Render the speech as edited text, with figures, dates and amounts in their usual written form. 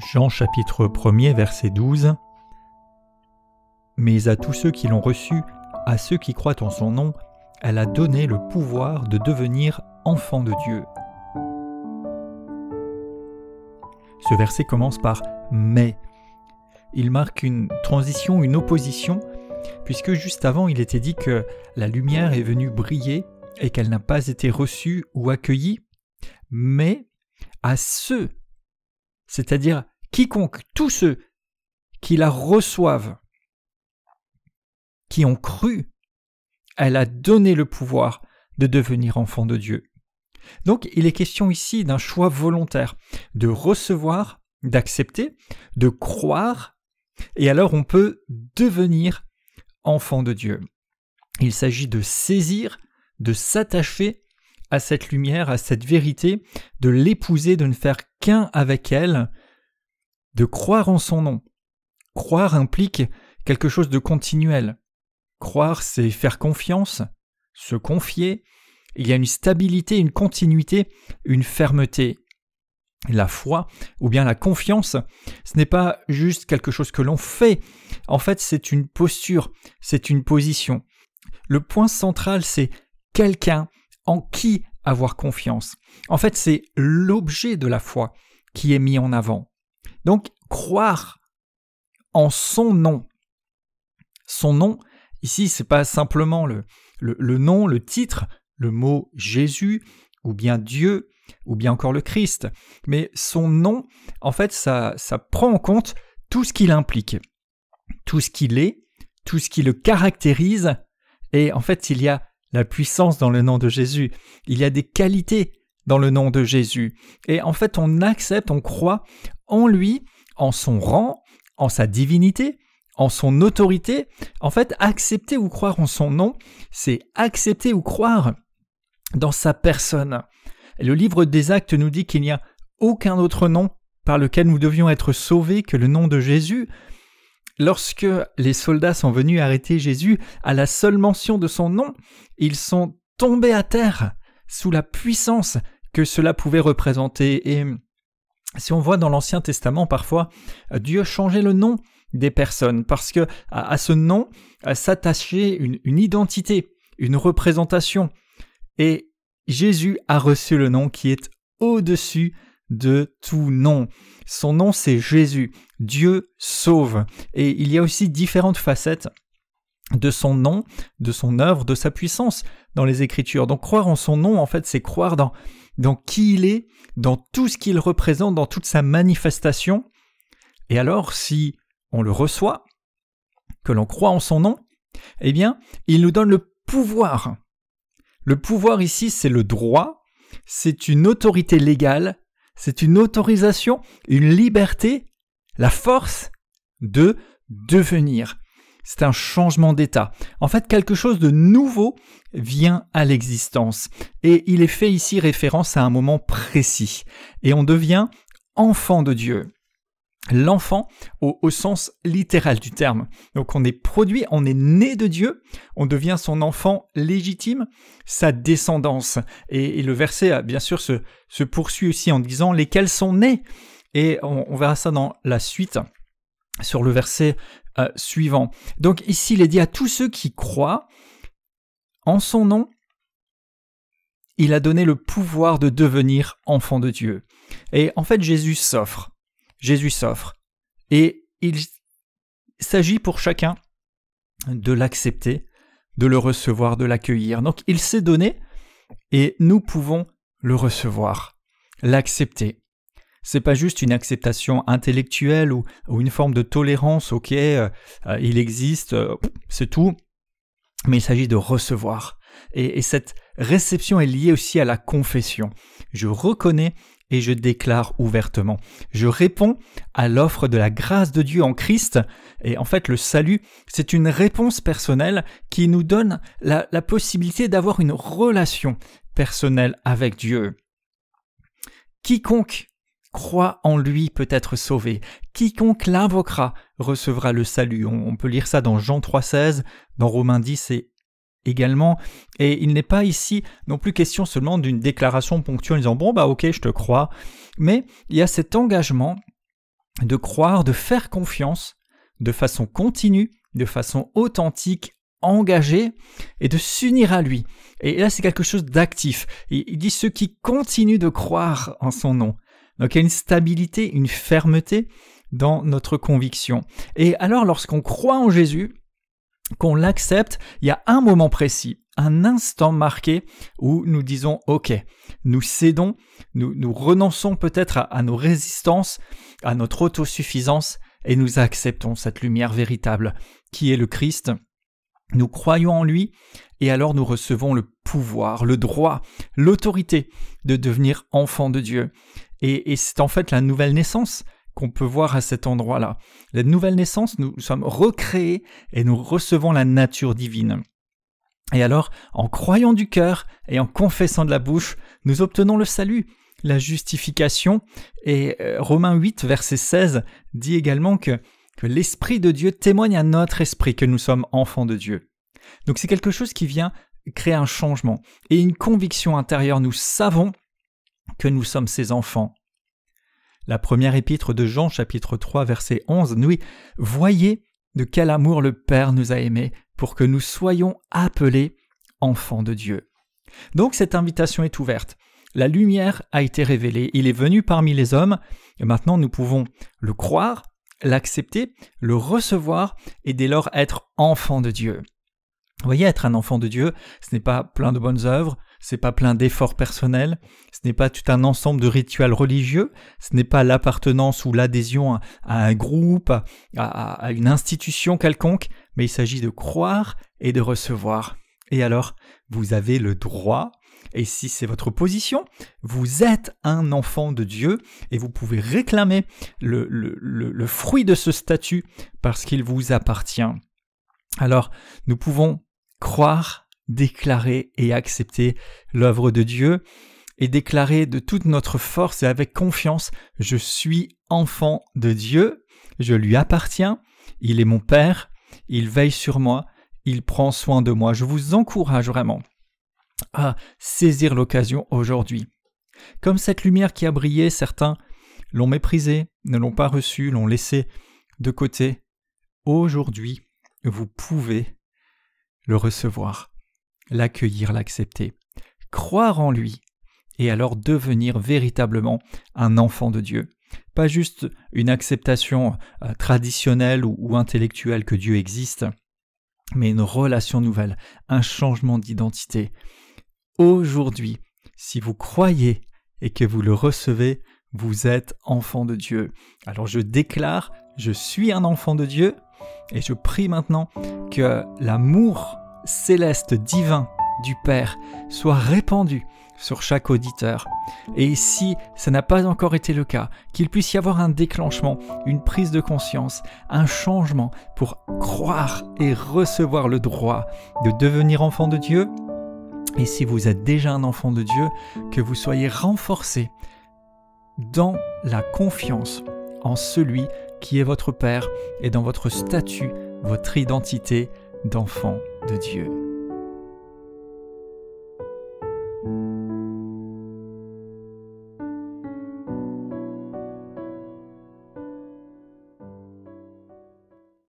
Jean chapitre 1er verset 12. Mais à tous ceux qui l'ont reçu, à ceux qui croient en son nom, elle a donné le pouvoir de devenir enfants de Dieu. Ce verset commence par « mais ». Il marque une transition, une opposition, puisque juste avant il était dit que la lumière est venue briller et qu'elle n'a pas été reçue ou accueillie, mais à ceux, c'est-à-dire quiconque, tous ceux qui la reçoivent, qui ont cru, elle a donné le pouvoir de devenir enfant de Dieu. Donc il est question ici d'un choix volontaire, de recevoir, d'accepter, de croire, et alors on peut devenir enfant de Dieu. Il s'agit de saisir, de s'attacher à cette lumière, à cette vérité, de l'épouser, de ne faire qu'un avec elle, de croire en son nom. Croire implique quelque chose de continuel. Croire, c'est faire confiance, se confier. Il y a une stabilité, une continuité, une fermeté. La foi, ou bien la confiance, ce n'est pas juste quelque chose que l'on fait. En fait, c'est une posture, c'est une position. Le point central, c'est quelqu'un en qui avoir confiance. En fait, c'est l'objet de la foi qui est mis en avant. Donc, croire en son nom. Son nom, ici, ce n'est pas simplement le nom, le titre, le mot Jésus, ou bien Dieu, ou bien encore le Christ. Mais son nom, en fait, ça prend en compte tout ce qu'il implique, tout ce qu'il est, tout ce qui le caractérise. Et en fait, il y a la puissance dans le nom de Jésus. Il y a des qualités dans le nom de Jésus. Et en fait, on accepte, on croit en lui, en son rang, en sa divinité, en son autorité. En fait, accepter ou croire en son nom, c'est accepter ou croire dans sa personne. Et le livre des Actes nous dit qu'il n'y a aucun autre nom par lequel nous devions être sauvés que le nom de Jésus. Lorsque les soldats sont venus arrêter Jésus, à la seule mention de son nom, ils sont tombés à terre sous la puissance que cela pouvait représenter. Et si on voit dans l'Ancien Testament, parfois, Dieu changeait le nom des personnes parce que à ce nom s'attachait une identité, une représentation. Et Jésus a reçu le nom qui est au-dessus de tout nom. Son nom, c'est Jésus. Dieu sauve. Et il y a aussi différentes facettes de son nom, de son œuvre, de sa puissance dans les Écritures. Donc croire en son nom, en fait, c'est croire dans qui il est, dans tout ce qu'il représente, dans toute sa manifestation. Et alors, si on le reçoit, que l'on croit en son nom, eh bien, il nous donne le pouvoir. Le pouvoir ici, c'est le droit, c'est une autorité légale, c'est une autorisation, une liberté, la force de devenir. C'est un changement d'état. En fait, quelque chose de nouveau vient à l'existence. Et il est fait ici référence à un moment précis. Et on devient enfant de Dieu. L'enfant au sens littéral du terme. Donc on est produit, on est né de Dieu, on devient son enfant légitime, sa descendance. Et le verset, bien sûr, se poursuit aussi en disant « lesquels sont nés ». Et on verra ça dans la suite, sur le verset suivant. Donc ici, il est dit à tous ceux qui croient en son nom, il a donné le pouvoir de devenir enfant de Dieu. Et en fait, Jésus s'offre. Et il s'agit pour chacun de l'accepter, de le recevoir, de l'accueillir. Donc il s'est donné et nous pouvons le recevoir, l'accepter. C'est pas juste une acceptation intellectuelle ou une forme de tolérance, ok, il existe, c'est tout, mais il s'agit de recevoir. Et cette réception est liée aussi à la confession. Je reconnais et je déclare ouvertement. Je réponds à l'offre de la grâce de Dieu en Christ. Et en fait, le salut, c'est une réponse personnelle qui nous donne la possibilité d'avoir une relation personnelle avec Dieu. Quiconque croit en lui peut être sauvé. Quiconque l'invoquera recevra le salut. On peut lire ça dans Jean 3,16, dans Romains 10 également, et il n'est pas ici non plus question seulement d'une déclaration ponctuelle en disant « bon ok, je te crois », mais il y a cet engagement de croire, de faire confiance de façon continue, de façon authentique, engagée, et de s'unir à lui. Et là, c'est quelque chose d'actif. Il dit ceux qui continuent de croire en son nom. Donc il y a une stabilité, une fermeté dans notre conviction. Et alors, lorsqu'on croit en Jésus, qu'on l'accepte, il y a un moment précis, un instant marqué où nous disons « Ok », nous cédons, nous renonçons peut-être à nos résistances, à notre autosuffisance, et nous acceptons cette lumière véritable qui est le Christ. Nous croyons en lui, et alors nous recevons le pouvoir, le droit, l'autorité de devenir enfants de Dieu. Et c'est en fait la nouvelle naissance qu'on peut voir à cet endroit-là. La nouvelle naissance, nous sommes recréés et nous recevons la nature divine. Et alors, en croyant du cœur et en confessant de la bouche, nous obtenons le salut, la justification. Et Romains 8, verset 16, dit également que l'Esprit de Dieu témoigne à notre esprit que nous sommes enfants de Dieu. Donc c'est quelque chose qui vient créer un changement et une conviction intérieure. Nous savons que nous sommes ses enfants. La première épître de Jean, chapitre 3, verset 11, nous dit « Voyez de quel amour le Père nous a aimés pour que nous soyons appelés enfants de Dieu. » Donc cette invitation est ouverte. La lumière a été révélée, il est venu parmi les hommes, et maintenant nous pouvons le croire, l'accepter, le recevoir et dès lors être enfants de Dieu. Vous voyez, être un enfant de Dieu, ce n'est pas plein de bonnes œuvres, ce n'est pas plein d'efforts personnels, ce n'est pas tout un ensemble de rituels religieux, ce n'est pas l'appartenance ou l'adhésion à un groupe, à une institution quelconque, mais il s'agit de croire et de recevoir. Et alors, vous avez le droit, et si c'est votre position, vous êtes un enfant de Dieu et vous pouvez réclamer le fruit de ce statut parce qu'il vous appartient. Alors, nous pouvons croire, déclarer et accepter l'œuvre de Dieu et déclarer de toute notre force et avec confiance « Je suis enfant de Dieu, je lui appartiens, il est mon Père, il veille sur moi, il prend soin de moi. » Je vous encourage vraiment à saisir l'occasion aujourd'hui. Comme cette lumière qui a brillé, certains l'ont méprisée, ne l'ont pas reçue, l'ont laissée de côté. Aujourd'hui, vous pouvez le recevoir, l'accueillir, l'accepter, croire en lui et alors devenir véritablement un enfant de Dieu. Pas juste une acceptation traditionnelle ou intellectuelle que Dieu existe, mais une relation nouvelle, un changement d'identité. Aujourd'hui, si vous croyez et que vous le recevez, vous êtes enfant de Dieu. Alors je déclare, je suis un enfant de Dieu et je prie maintenant que l'amour céleste divin du Père soit répandu sur chaque auditeur. Et si ça n'a pas encore été le cas, qu'il puisse y avoir un déclenchement, une prise de conscience, un changement pour croire et recevoir le droit de devenir enfant de Dieu. Et si vous êtes déjà un enfant de Dieu, que vous soyez renforcé dans la confiance en celui qui est votre Père et dans votre statut, votre identité d'enfant de Dieu.